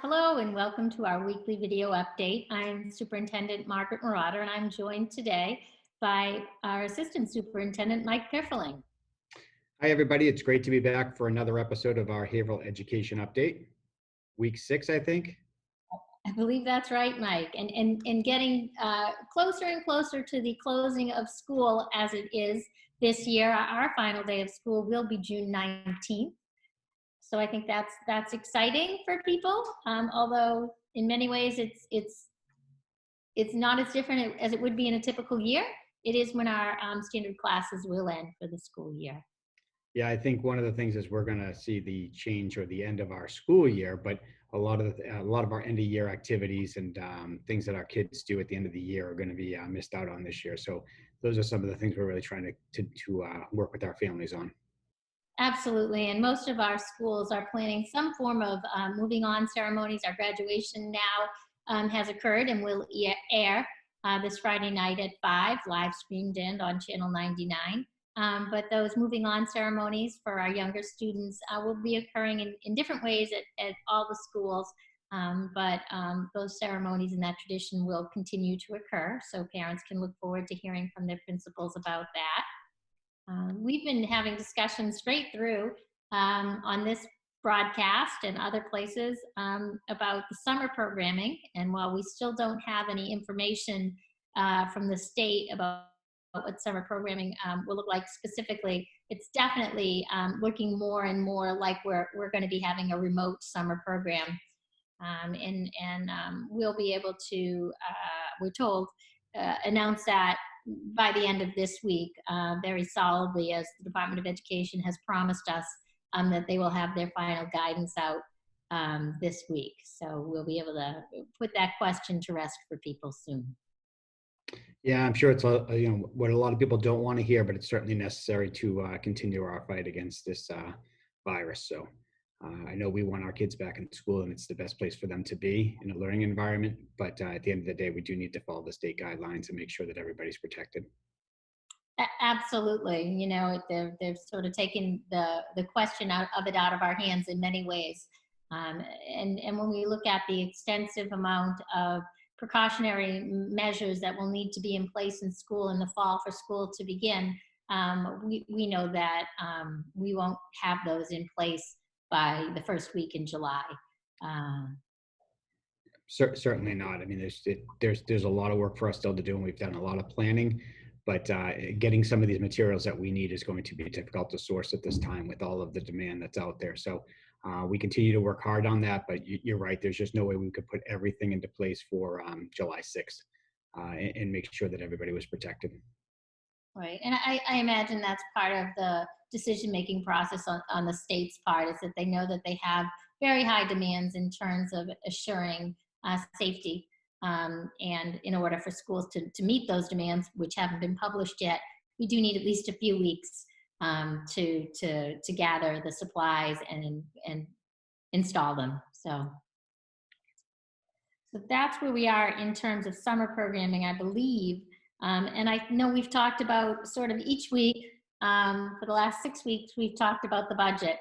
Hello and welcome to our weekly video update. I'm Superintendent Margaret Marauder and I'm joined today by our Assistant Superintendent Mike Pifferling. Hi, everybody. It's great to be back for another episode of our Haverhill Education Update. Week 6, I think. I believe that's right, Mike. And getting closer and closer to the closing of school as it is this year. Our final day of school will be June 19th. So I think that's exciting for people. Although in many ways it's not as different as it would be in a typical year. It is when our standard classes will end for the school year. Yeah, I think one of the things is we're going to see the change or the end of our school year, but a lot of our end of year activities and things that our kids do at the end of the year are going to be missed out on this year. So those are some of the things we're really trying to work with our families on. Absolutely, and most of our schools are planning some form of moving on ceremonies. Our graduation now has occurred and will air this Friday night at 5, live streamed in on Channel 99. But those moving on ceremonies for our younger students will be occurring in different ways at all the schools. But those ceremonies and that tradition will continue to occur, so parents can look forward to hearing from their principals about that. We've been having discussions straight through on this broadcast and other places about the summer programming. And while we still don't have any information from the state about what summer programming will look like specifically, it's definitely looking more and more like we're going to be having a remote summer program. We'll be able to, we're told, announce that by the end of this week, very solidly, as the Department of Education has promised us that they will have their final guidance out this week. So we'll be able to put that question to rest for people soon. Yeah, I'm sure it's what a lot of people don't want to hear, but it's certainly necessary to continue our fight against this virus. So I know we want our kids back in school, and it's the best place for them to be in a learning environment. But at the end of the day, we do need to follow the state guidelines and make sure that everybody's protected. Absolutely. You know, they've sort of taken the question out of our hands in many ways. And when we look at the extensive amount of precautionary measures that will need to be in place in school in the fall for school to begin, we know that we won't have those in place by the first week in July. Certainly not. I mean, there's a lot of work for us still to do, and we've done a lot of planning. But getting some of these materials that we need is going to be difficult to source at this time with all of the demand that's out there. So we continue to work hard on that. But you're right. There's just no way we could put everything into place for July 6th and make sure that everybody was protected. Right. And I imagine that's part of the decision-making process on the state's part, is that they know that they have very high demands in terms of assuring safety. And in order for schools to meet those demands, which haven't been published yet, we do need at least a few weeks to gather the supplies and install them. So that's where we are in terms of summer programming, I believe. And I know we've talked about sort of each week for the last 6 weeks, we've talked about the budget.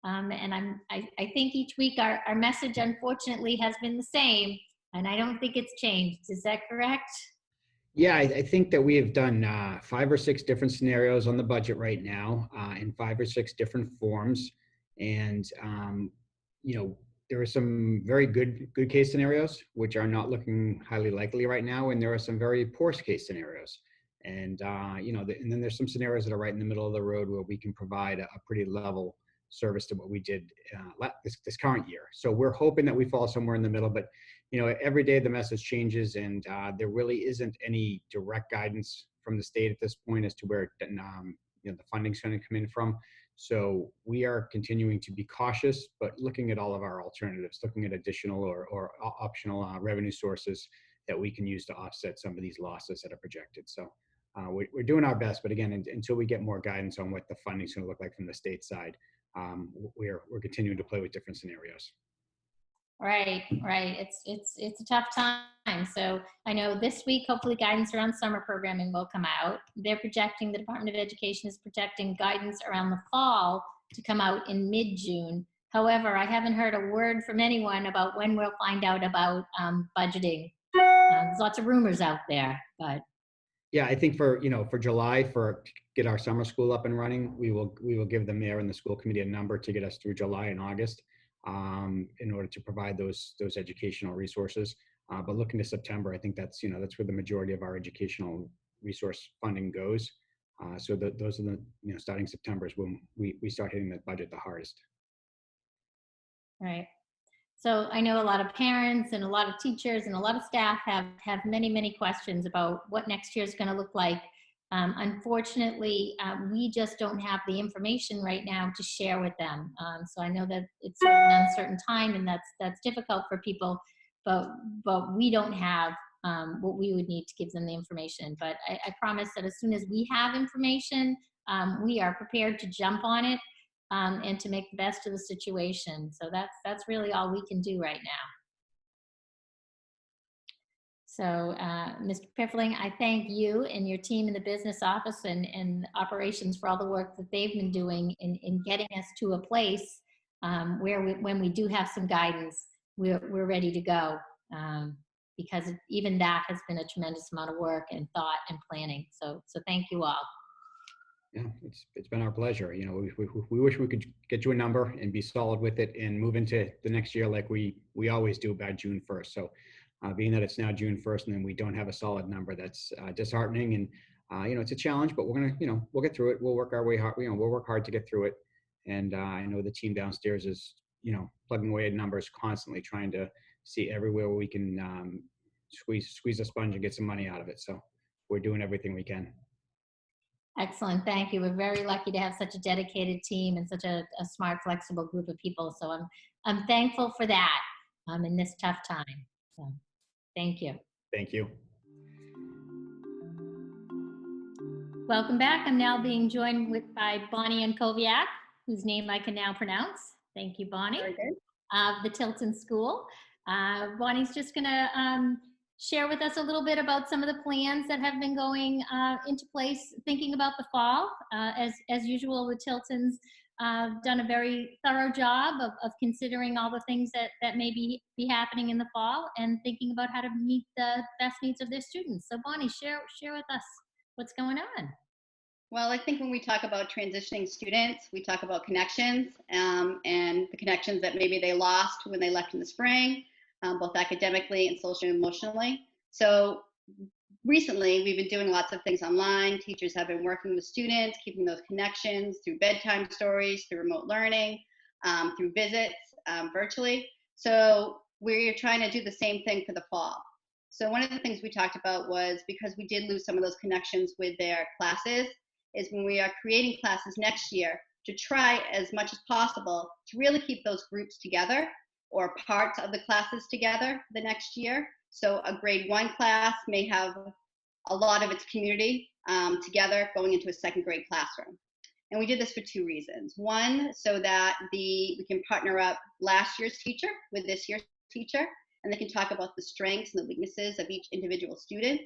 And I think each week our message, unfortunately, has been the same. And I don't think it's changed. Is that correct? Yeah, I think that we have done 5 or 6 different scenarios on the budget right now in 5 or 6 different forms. And, there are some very good case scenarios, which are not looking highly likely right now. And there are some very poor case scenarios. And, and then there's some scenarios that are right in the middle of the road where we can provide a pretty level service to what we did this current year. So we're hoping that we fall somewhere in the middle, but every day the message changes, and there really isn't any direct guidance from the state at this point as to where the funding's going to come in from. So we are continuing to be cautious, but looking at all of our alternatives, looking at additional or optional revenue sources that we can use to offset some of these losses that are projected. So we're doing our best, but again, until we get more guidance on what the funding's going to look like from the state side, we're continuing to play with different scenarios. Right. It's a tough time. So I know this week, hopefully guidance around summer programming will come out. The Department of Education is projecting guidance around the fall to come out in mid-June. However, I haven't heard a word from anyone about when we'll find out about budgeting. There's lots of rumors out there, but Yeah, I think for, for July, to get our summer school up and running, we will give the mayor and the school committee a number to get us through July and August, in order to provide those educational resources. But looking to September, I think that's where the majority of our educational resource funding goes. So those are starting September is when we start hitting the budget the hardest. right. So I know a lot of parents and a lot of teachers and a lot of staff have many questions about what next year is going to look like. Unfortunately, we just don't have the information right now to share with them. So I know that it's sort of an uncertain time, and that's difficult for people. But we don't have what we would need to give them the information. But I promise that as soon as we have information, we are prepared to jump on it. And to make the best of the situation. So that's really all we can do right now. So, Mr. Piffling, I thank you and your team in the business office and operations for all the work that they've been doing in getting us to a place where when we do have some guidance, we're ready to go. Because even that has been a tremendous amount of work and thought and planning. So thank you all. Yeah, it's been our pleasure. We wish we could get you a number and be solid with it and move into the next year like we always do by June 1st. So being that it's now June 1st and then we don't have a solid number, that's disheartening. And it's a challenge, but we're gonna we'll get through it. We'll work our way hard. We'll work hard to get through it. And I know the team downstairs is plugging away at numbers constantly, trying to see everywhere where we can squeeze a sponge and get some money out of it. So we're doing everything we can. Excellent. Thank you. We're very lucky to have such a dedicated team and such a smart, flexible group of people. So I'm thankful for that in this tough time. So thank you. Thank you. Welcome back. I'm now being joined by Bonnie Ankoviak, whose name I can now pronounce. Thank you, Bonnie. Very good. Of the Tilton School. Bonnie's just going to share with us a little bit about some of the plans that have been going into place, thinking about the fall. As usual, the Tiltons done a very thorough job of considering all the things that may be happening in the fall and thinking about how to meet the best needs of their students. So Bonnie, share with us what's going on. Well, I think when we talk about transitioning students, we talk about connections and the connections that maybe they lost when they left in the spring, both academically and socially and emotionally. So recently, we've been doing lots of things online. Teachers have been working with students, keeping those connections through bedtime stories, through remote learning, through visits virtually. So we're trying to do the same thing for the fall. So one of the things we talked about was, because we did lose some of those connections with their classes, is when we are creating classes next year, to try as much as possible to really keep those groups together or parts of the classes together the next year. So a grade 1 class may have a lot of its community together going into a second grade classroom. And we did this for 2 reasons. One, so that we can partner up last year's teacher with this year's teacher, and they can talk about the strengths and the weaknesses of each individual student.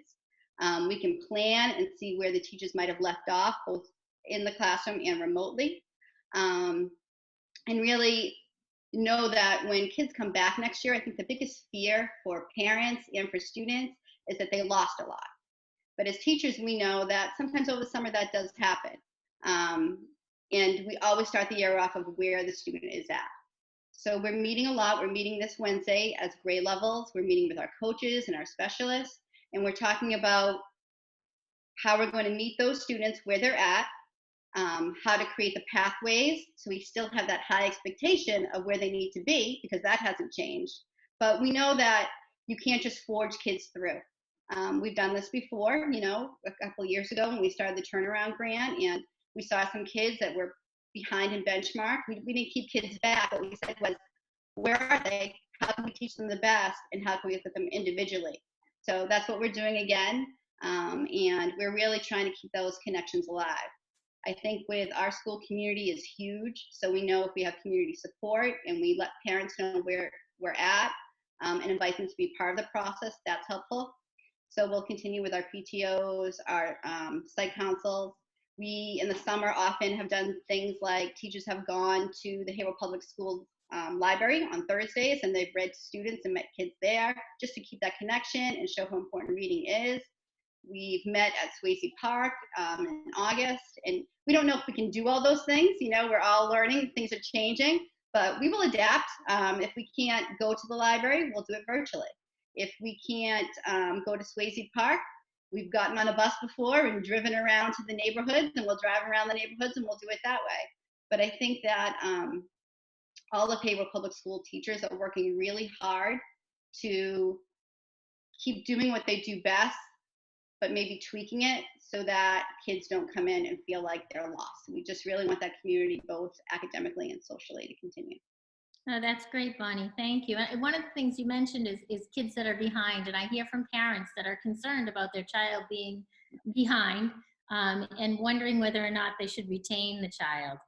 We can plan and see where the teachers might have left off, both in the classroom and remotely. And really know that when kids come back next year, I think the biggest fear for parents and for students is that they lost a lot. But as teachers, we know that sometimes over the summer that does happen. And we always start the year off of where the student is at. So we're meeting a lot. We're meeting this Wednesday as grade levels. We're meeting with our coaches and our specialists. And we're talking about how we're going to meet those students where they're at, how to create the pathways so we still have that high expectation of where they need to be, because that hasn't changed. But we know that you can't just forge kids through. We've done this before, a couple of years ago when we started the turnaround grant, and we saw some kids that were behind in benchmark. We didn't keep kids back. What we said was, where are they? How can we teach them the best? And how can we put them individually? So that's what we're doing again. And we're really trying to keep those connections alive. I think with our school, community is huge. So we know if we have community support and we let parents know where we're at and invite them to be part of the process, that's helpful. So we'll continue with our PTOs, our site councils. We, in the summer, often have done things like teachers have gone to the Haverhill Public Schools library on Thursdays, and they've read to students and met kids there just to keep that connection and show how important reading is. We've met at Swayze Park in August, and we don't know if we can do all those things. You know, we're all learning, things are changing, but we will adapt. If we can't go to the library, we'll do it virtually. If we can't go to Swayze Park, we've gotten on a bus before and driven around to the neighborhoods, and we'll drive around the neighborhoods and we'll do it that way. But I think that all the Haverhill Public School teachers are working really hard to keep doing what they do best, but maybe tweaking it so that kids don't come in and feel like they're lost. We just really want that community, both academically and socially, to continue. Oh, that's great, Bonnie. Thank you. And one of the things you mentioned is kids that are behind. And I hear from parents that are concerned about their child being behind and wondering whether or not they should retain the child.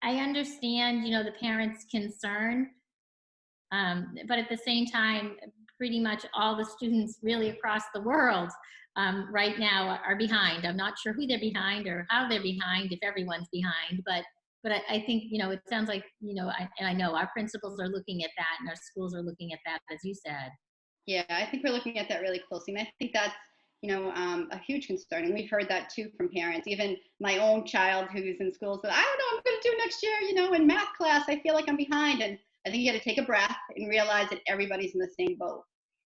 I understand, you know, the parents' concern, but at the same time, pretty much all the students really across the world right now are behind. I'm not sure who they're behind or how they're behind, if everyone's behind, but I think, you know, it sounds like, you know, I know our principals are looking at that and our schools are looking at that, as you said. Yeah, I think we're looking at that really closely. And I think that's, you know, a huge concern. And we've heard that too from parents. Even my own child who's in school said, I don't know what I'm going to do next year. You know, in math class, I feel like I'm behind. And I think you got to take a breath and realize that everybody's in the same boat.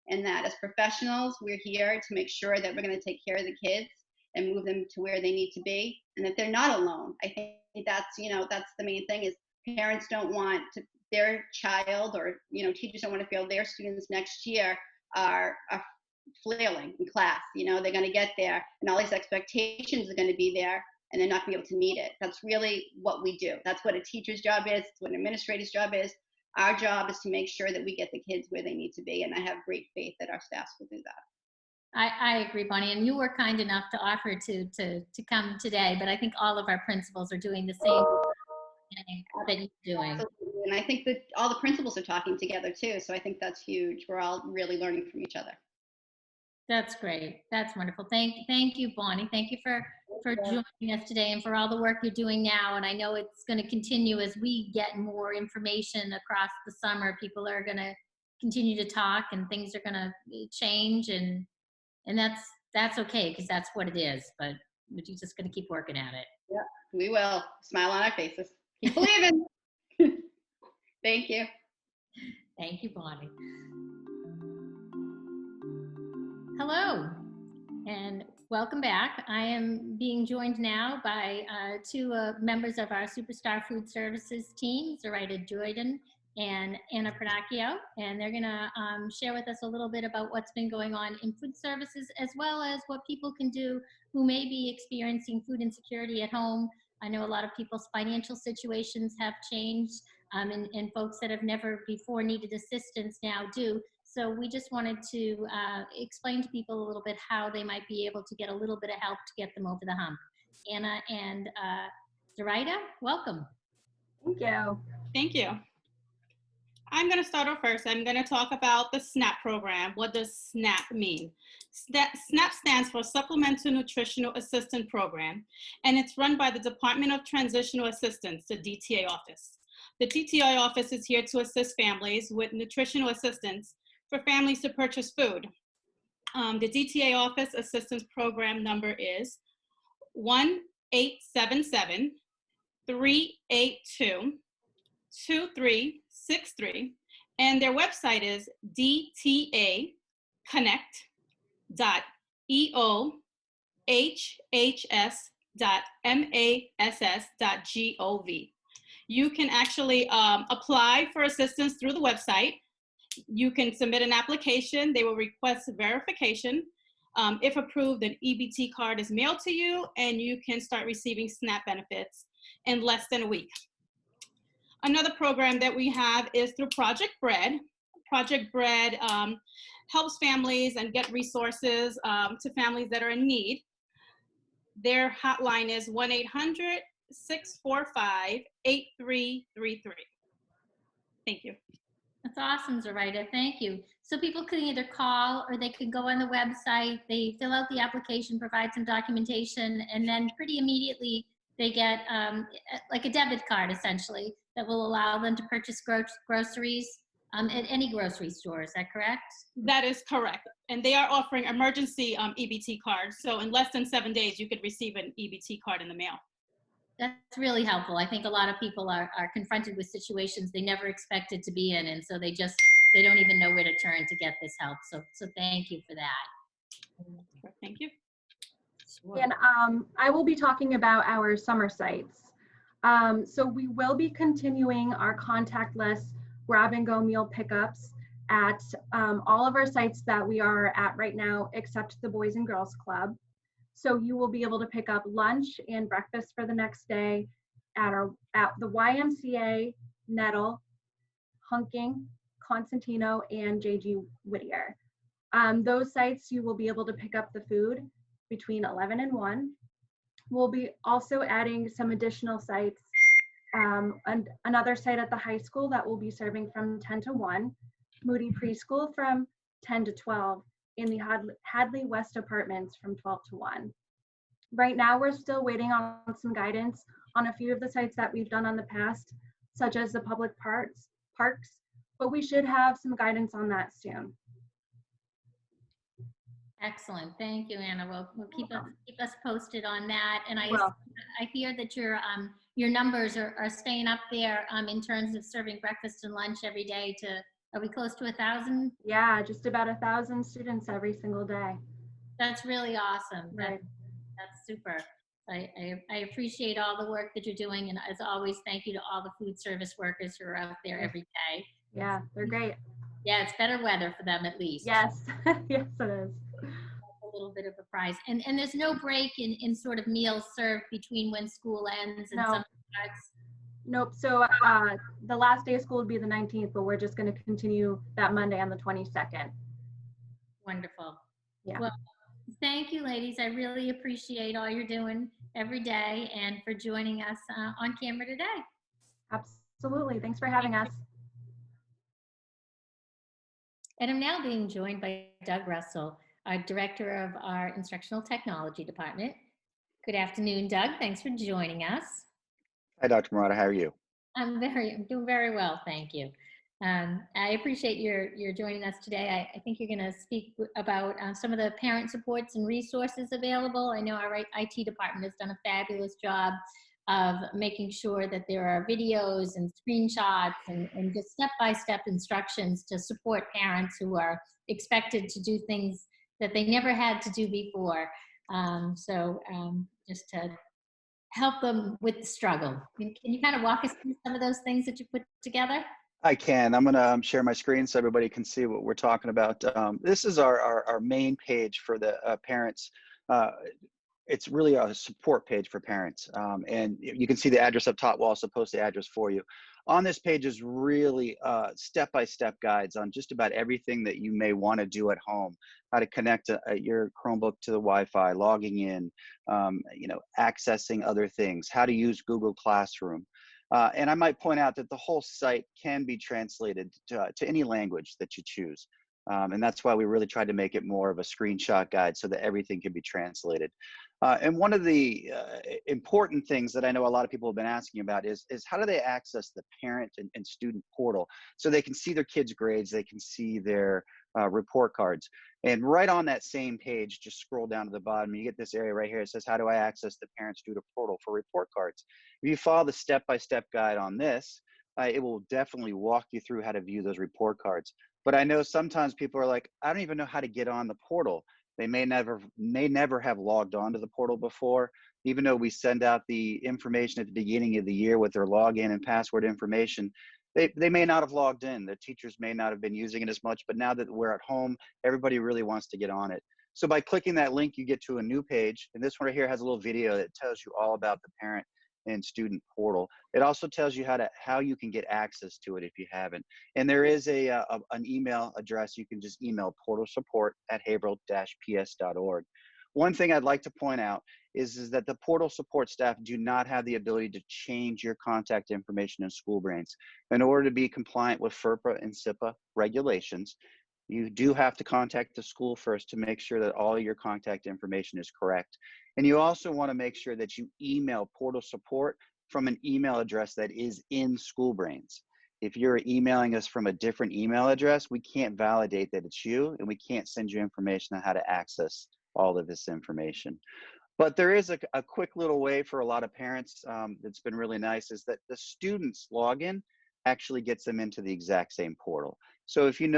And that as professionals, we're here to make sure that we're going to take care of the kids and move them to where they need to be, and that they're not alone. I think that's, you know, that's the main thing, is parents don't want to, their child, or, you know, teachers don't want to feel their students next year are flailing in class. You know, they're going to get there and all these expectations are going to be there and they're not going to be able to meet it. That's really what we do. That's what a teacher's job is. It's what an administrator's job is. Our job is to make sure that we get the kids where they need to be, and I have great faith that our staffs will do that. I agree, Bonnie, and you were kind enough to offer to come today, but I think all of our principals are doing the same thing that you're doing. Absolutely. And I think that all the principals are talking together too, so I think that's huge. We're all really learning from each other. That's great. That's wonderful. Thank you, Bonnie. Thank you for joining us today and for all the work you're doing now. And I know it's going to continue as we get more information across the summer. People are going to continue to talk and things are going to change, and that's okay, because that's what it is. But we're just going to keep working at it. Yeah, we will. Smile on our faces. Keep believing. Thank you. Thank you, Bonnie. Hello, and welcome back. I am being joined now by two members of our Superstar Food Services team, Zoraida Jordan and Anna Pernacchio, and they're going to share with us a little bit about what's been going on in food services, as well as what people can do who may be experiencing food insecurity at home. I know a lot of people's financial situations have changed, and folks that have never before needed assistance now do. So we just wanted to explain to people a little bit how they might be able to get a little bit of help to get them over the hump. Anna and Zoraida, welcome. Thank you. Thank you. I'm going to start off first. I'm going to talk about the SNAP program. What does SNAP mean? SNAP stands for Supplemental Nutritional Assistance Program, and it's run by the Department of Transitional Assistance, the DTA office. The DTA office is here to assist families with nutritional assistance for families to purchase food. The DTA office assistance program number is 1-877-382-2363, and their website is dtaconnect.eohhs.mass.gov. You can actually apply for assistance through the website. You can submit an application. They will request verification. If approved, an EBT card is mailed to you, and you can start receiving SNAP benefits in less than a week. Another program that we have is through Project Bread. Project Bread helps families and get resources to families that are in need. Their hotline is 1-800-645-8333. Thank you. That's awesome, Zoraida. Thank you. So people can either call or they could go on the website, they fill out the application, provide some documentation, and then pretty immediately they get like a debit card, essentially, that will allow them to purchase groceries at any grocery store. Is that correct? That is correct. And they are offering emergency EBT cards. So in less than 7 days, you could receive an EBT card in the mail. That's really helpful. I think a lot of people are confronted with situations they never expected to be in, and so they don't even know where to turn to get this help. So thank you for that. Thank you. And I will be talking about our summer sites. So we will be continuing our contactless grab and go meal pickups at all of our sites that we are at right now, except the Boys and Girls Club. So you will be able to pick up lunch and breakfast for the next day at the YMCA, Nettle, Hunking, Constantino, and JG Whittier. Those sites you will be able to pick up the food between 11 and 1. We'll be also adding some additional sites, and another site at the high school that will be serving from 10 to 1, Moody Preschool from 10 to 12, in the Hadley West Apartments from 12 to 1. Right now, we're still waiting on some guidance on a few of the sites that we've done on the past, such as the public parks, but we should have some guidance on that soon. Excellent. Thank you, Anna. We'll keep us posted on that. And I hear that your numbers are staying up there in terms of serving breakfast and lunch every day. Are we close to 1,000? Yeah, just about 1,000 students every single day. That's really awesome. Right. That's super. I appreciate all the work that you're doing, and as always, thank you to all the food service workers who are out there every day. Yeah, they're great. Yeah, it's better weather for them at least. Yes, yes it is. A little bit of a prize. And there's no break in sort of meals served between when school ends and No. some starts? Nope, so the last day of school would be the 19th, but we're just going to continue that Monday on the 22nd. Wonderful. Yeah. Well, thank you, ladies. I really appreciate all you're doing every day and for joining us on camera today. Absolutely. Thanks for having us. And I'm now being joined by Doug Russell, our director of our Instructional Technology Department. Good afternoon, Doug. Thanks for joining us. Hi, Dr. Murata. How are you? I'm doing very well, thank you. I appreciate your joining us today. I think you're going to speak about some of the parent supports and resources available. I know our IT department has done a fabulous job of making sure that there are videos and screenshots and just step-by-step instructions to support parents who are expected to do things that they never had to do before. Just to help them with the struggle. Can you kind of walk us through some of those things that you put together? I can. I'm going to share my screen so everybody can see what we're talking about. This is our main page for the parents. It's really a support page for parents. And you can see the address up top. We'll also post the address for you. On this page is really step-by-step guides on just about everything that you may want to do at home. How to connect your Chromebook to the Wi-Fi, logging in, accessing other things, how to use Google Classroom. And I might point out that the whole site can be translated to any language that you choose. And that's why we really tried to make it more of a screenshot guide so that everything can be translated. And one of the important things that I know a lot of people have been asking about is how do they access the parent and student portal so they can see their kids' grades, they can see their report cards. And right on that same page, just scroll down to the bottom, you get this area right here. It says, how do I access the parent-student portal for report cards? If you follow the step-by-step guide on this, it will definitely walk you through how to view those report cards. But I know sometimes people are like, I don't even know how to get on the portal. They may never have logged on to the portal before, even though we send out the information at the beginning of the year with their login and password information. They may not have logged in. The teachers may not have been using it as much, but now that we're at home, everybody really wants to get on it. So by clicking that link, you get to a new page. And this one right here has a little video that tells you all about the parent and student portal. It also tells you how you can get access to it if you haven't. And there is an email address. You can just email portalsupport@haverhill-ps.org. One thing I'd like to point out is that the portal support staff do not have the ability to change your contact information in SchoolBrains. In order to be compliant with FERPA and SIPA regulations, you do have to contact the school first to make sure that all your contact information is correct. And you also want to make sure that you email portal support from an email address that is in SchoolBrains. If you're emailing us from a different email address, we can't validate that it's you, and we can't send you information on how to access all of this information. But there is a quick little way for a lot of parents that's been really nice, is that the student's login actually gets them into the exact same portal. So if you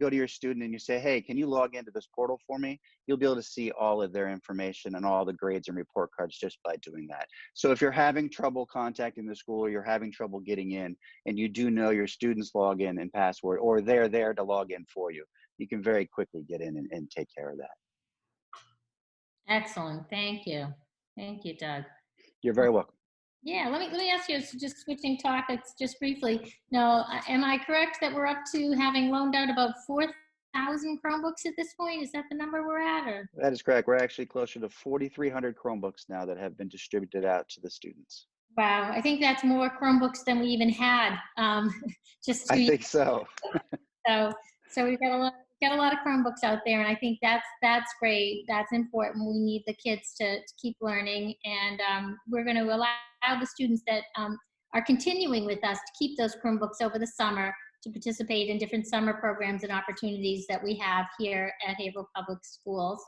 go to your student and you say, hey, can you log into this portal for me? You'll be able to see all of their information and all the grades and report cards just by doing that. So if you're having trouble contacting the school, or you're having trouble getting in, and you do know your student's login and password, or they're there to log in for you, you can very quickly get in and take care of that. Excellent. Thank you. Thank you, Doug. You're very welcome. Yeah, let me ask you, just switching topics just briefly. Now, am I correct that we're up to having loaned out about 4,000 Chromebooks at this point? Is that the number we're at? Or? That is correct. We're actually closer to 4,300 Chromebooks now that have been distributed out to the students. Wow, I think that's more Chromebooks than we even had. Just I think so. So we've got a lot of Chromebooks out there, and I think that's great. That's important. We need the kids to keep learning, and we're going to allow the students that are continuing with us to keep those Chromebooks over the summer to participate in different summer programs and opportunities that we have here at Haverhill Public Schools.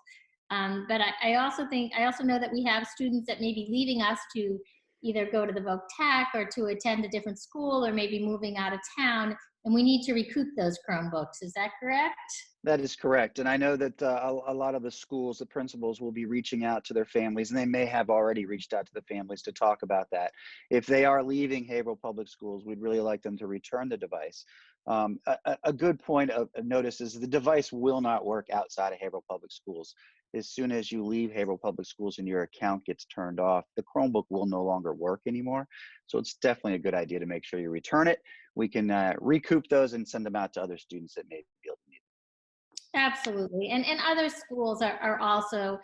But I also know that we have students that may be leaving us to either go to the Voc Tech or to attend a different school, or maybe moving out of town, and we need to recoup those Chromebooks. Is that correct? That is correct. And I know that a lot of the schools, the principals, will be reaching out to their families, and they may have already reached out to the families to talk about that. If they are leaving Haverhill Public Schools, we'd really like them to return the device. A good point of notice is the device will not work outside of Haverhill Public Schools. As soon as you leave Haverhill Public Schools and your account gets turned off, the Chromebook will no longer work anymore. So it's definitely a good idea to make sure you return it. We can recoup those and send them out to other students that may be able to need them. Absolutely, and other schools are also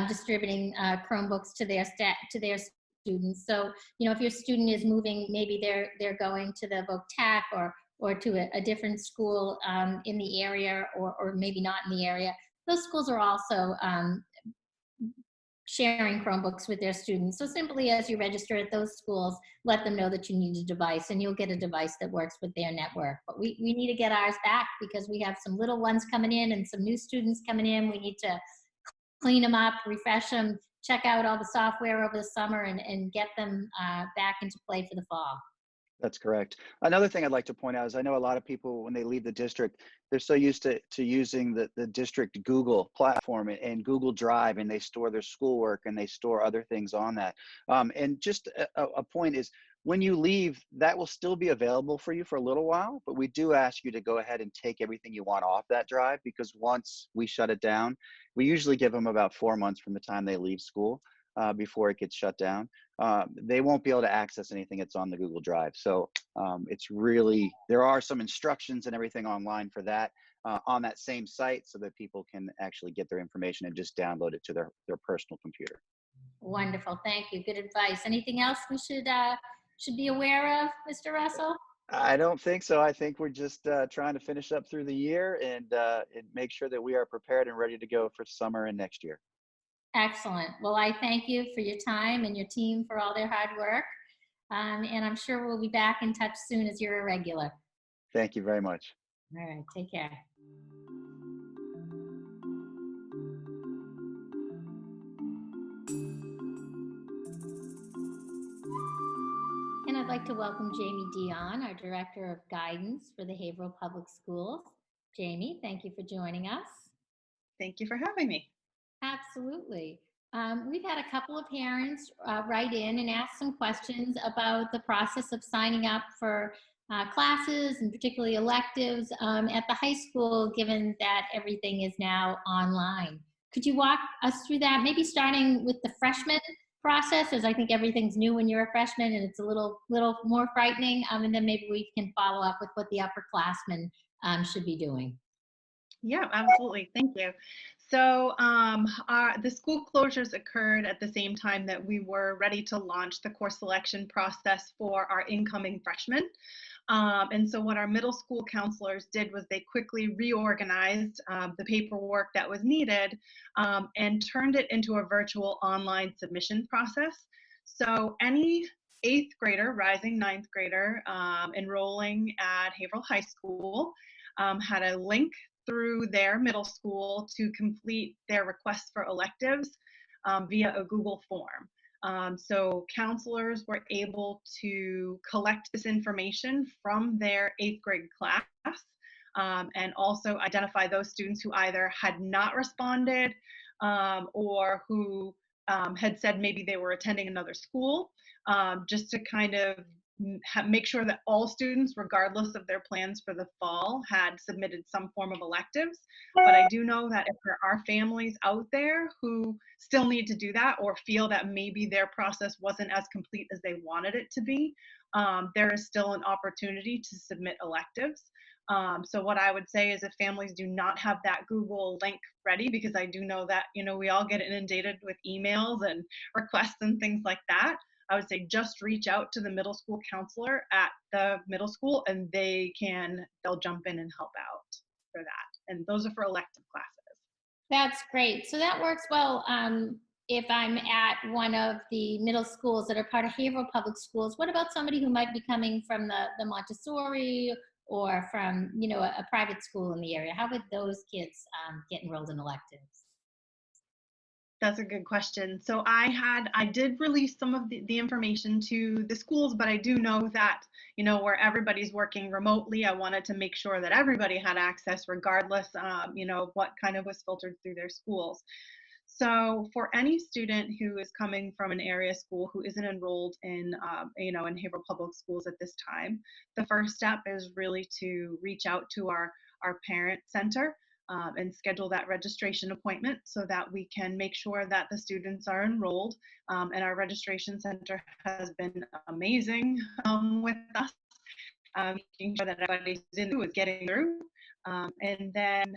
distributing Chromebooks to their students. So if your student is moving, maybe they're going to the Voc Tech or to a different school in the area, or maybe not in the area. Those schools are also sharing Chromebooks with their students. So simply as you register at those schools, let them know that you need a device, and you'll get a device that works with their network. But we need to get ours back, because we have some little ones coming in and some new students coming in. We need to clean them up, refresh them, check out all the software over the summer, and get them back into play for the fall. That's correct. Another thing I'd like to point out is I know a lot of people, when they leave the district, they're so used to using the district Google platform and Google Drive, and they store their schoolwork and they store other things on that. And just a point is, when you leave, that will still be available for you for a little while, but we do ask you to go ahead and take everything you want off that drive, because once we shut it down, we usually give them about 4 months from the time they leave school before it gets shut down. They won't be able to access anything that's on the Google Drive. So it's really, there are some instructions and everything online for that on that same site, so that people can actually get their information and just download it to their personal computer. Wonderful, thank you, good advice. Anything else we should be aware of, Mr. Russell? I don't think so. I think we're just trying to finish up through the year and make sure that we are prepared and ready to go for summer and next year. Excellent. Well, I thank you for your time and your team for all their hard work. And I'm sure we'll be back in touch soon as you're a regular. Thank you very much. All right, take care. And I'd like to welcome Jamie Dion, our Director of Guidance for the Haverhill Public Schools. Jamie, thank you for joining us. Thank you for having me. Absolutely. We've had a couple of parents write in and ask some questions about the process of signing up for classes, and particularly electives at the high school, given that everything is now online. Could you walk us through that, maybe starting with the freshman process, as I think everything's new when you're a freshman and it's a little more frightening, and then maybe we can follow up with what the upperclassmen should be doing. Yeah, absolutely. Thank you. So the school closures occurred at the same time that we were ready to launch the course selection process for our incoming freshmen. And so what our middle school counselors did was they quickly reorganized the paperwork that was needed and turned it into a virtual online submission process. So any eighth grader, rising ninth grader, enrolling at Haverhill High School, had a link through their middle school to complete their requests for electives via a Google form. So counselors were able to collect this information from their eighth grade class and also identify those students who either had not responded or who had said maybe they were attending another school, just to kind of make sure that all students, regardless of their plans for the fall, had submitted some form of electives. But I do know that if there are families out there who still need to do that or feel that maybe their process wasn't as complete as they wanted it to be, there is still an opportunity to submit electives. So what I would say is if families do not have that Google link ready, because I do know that, we all get inundated with emails and requests and things like that, I would say just reach out to the middle school counselor at the middle school and they'll jump in and help out for that. And those are for elective classes. That's great. So that works well. If I'm at one of the middle schools that are part of Haverhill Public Schools, what about somebody who might be coming from the Montessori or from, a private school in the area? How would those kids get enrolled in electives? That's a good question. So I did release some of the information to the schools, but I do know that, where everybody's working remotely, I wanted to make sure that everybody had access regardless, what kind of was filtered through their schools. So for any student who is coming from an area school who isn't enrolled in, in Haverhill Public Schools at this time, the first step is really to reach out to our parent center and schedule that registration appointment so that we can make sure that the students are enrolled. And our registration center has been amazing with us, making sure that everybody's in is getting through. And then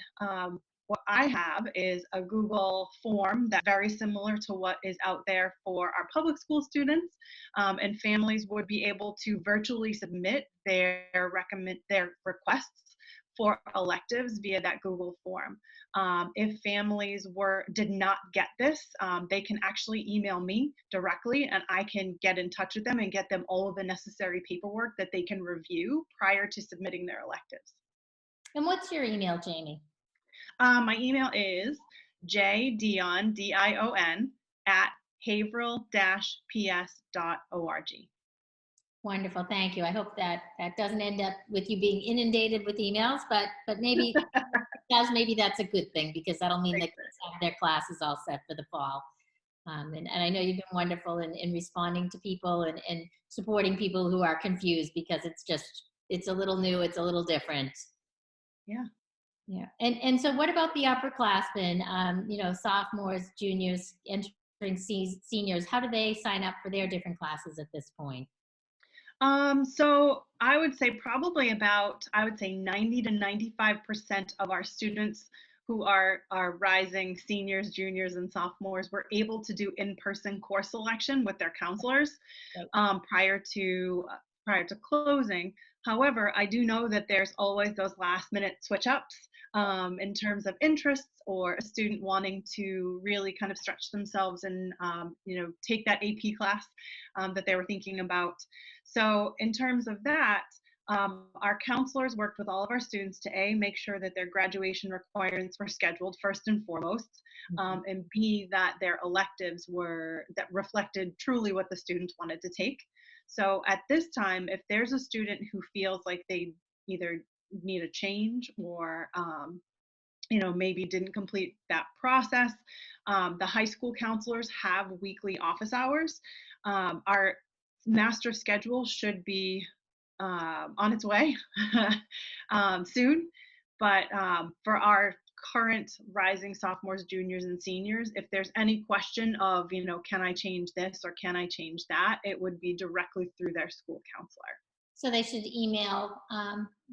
what I have is a Google form that's very similar to what is out there for our public school students, and families would be able to virtually submit their requests for electives via that Google form. If families did not get this, they can actually email me directly and I can get in touch with them and get them all of the necessary paperwork that they can review prior to submitting their electives. And what's your email, Jamie? My email is jdion, D-I-O-N, at haverhill-ps.org. Wonderful, thank you. I hope that doesn't end up with you being inundated with emails, but maybe it does. Maybe that's a good thing because that'll mean that kids have their classes all set for the fall. And I know you've been wonderful in responding to people and supporting people who are confused because it's a little new, it's a little different. Yeah. Yeah. And so what about the upperclassmen, sophomores, juniors, entering seniors? How do they sign up for their different classes at this point? So I would say probably about, 90 to 95% of our students who are rising seniors, juniors, and sophomores were able to do in-person course selection with their counselors prior to closing. However, I do know that there's always those last-minute switch-ups in terms of interests or a student wanting to really kind of stretch themselves and take that AP class that they were thinking about. So in terms of that, our counselors worked with all of our students to make sure that their graduation requirements were scheduled first and foremost, and B, that their electives that reflected truly what the students wanted to take. So at this time, if there's a student who feels like they either need a change or maybe didn't complete that process, the high school counselors have weekly office hours. Our master schedule should be on its way soon, but for our current rising sophomores, juniors, and seniors, if there's any question of, can I change this or can I change that, it would be directly through their school counselor. So they should email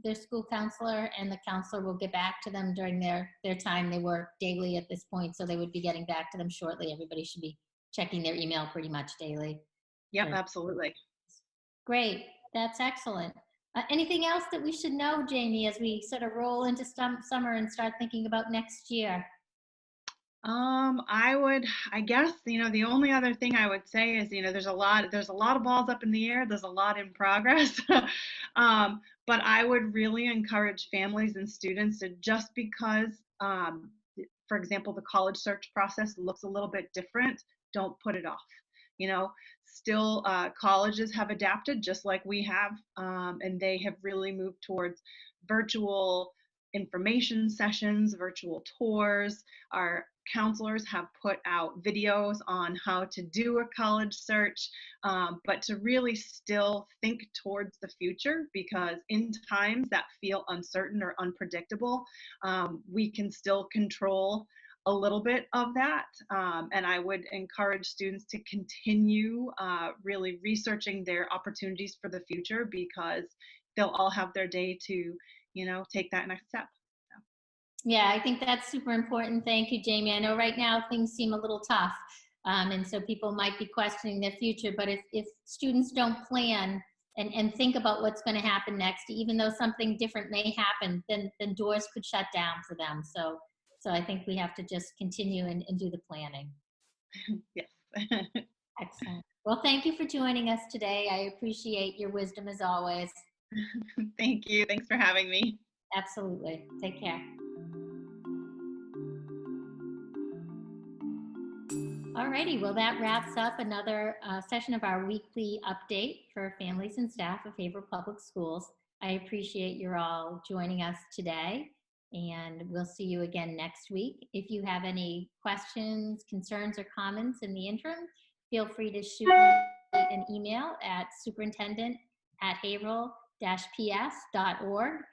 their school counselor and the counselor will get back to them during their time. They work daily at this point, so they would be getting back to them shortly. Everybody should be checking their email pretty much daily. Yep, absolutely. Great, that's excellent. Anything else that we should know, Jamie, as we sort of roll into summer and start thinking about next year? I guess, the only other thing I would say is, there's a lot of balls up in the air. There's a lot in progress. But I would really encourage families and students to, just because, for example, the college search process looks a little bit different, don't put it off. You know, still, colleges have adapted just like we have, and they have really moved towards virtual information sessions, virtual tours. Our counselors have put out videos on how to do a college search, but to really still think towards the future, because in times that feel uncertain or unpredictable, we can still control a little bit of that. And I would encourage students to continue really researching their opportunities for the future, because they'll all have their day to, take that next step. Yeah, I think that's super important. Thank you, Jamie. I know right now things seem a little tough, and so people might be questioning their future, but if students don't plan and think about what's going to happen next, even though something different may happen, then doors could shut down for them. So I think we have to just continue and do the planning. Yes. Excellent. Well, thank you for joining us today. I appreciate your wisdom as always. Thank you. Thanks for having me. Absolutely. Take care. Alrighty, well, that wraps up another session of our weekly update for families and staff of Haverhill Public Schools. I appreciate you're all joining us today, and we'll see you again next week. If you have any questions, concerns, or comments in the interim, feel free to shoot me an email at superintendent@haverhill-ps.org.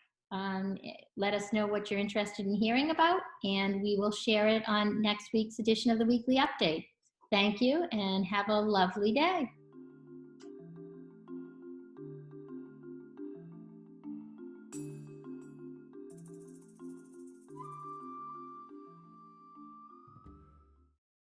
Let us know what you're interested in hearing about, and we will share it on next week's edition of the Weekly Update. Thank you, and have a lovely day.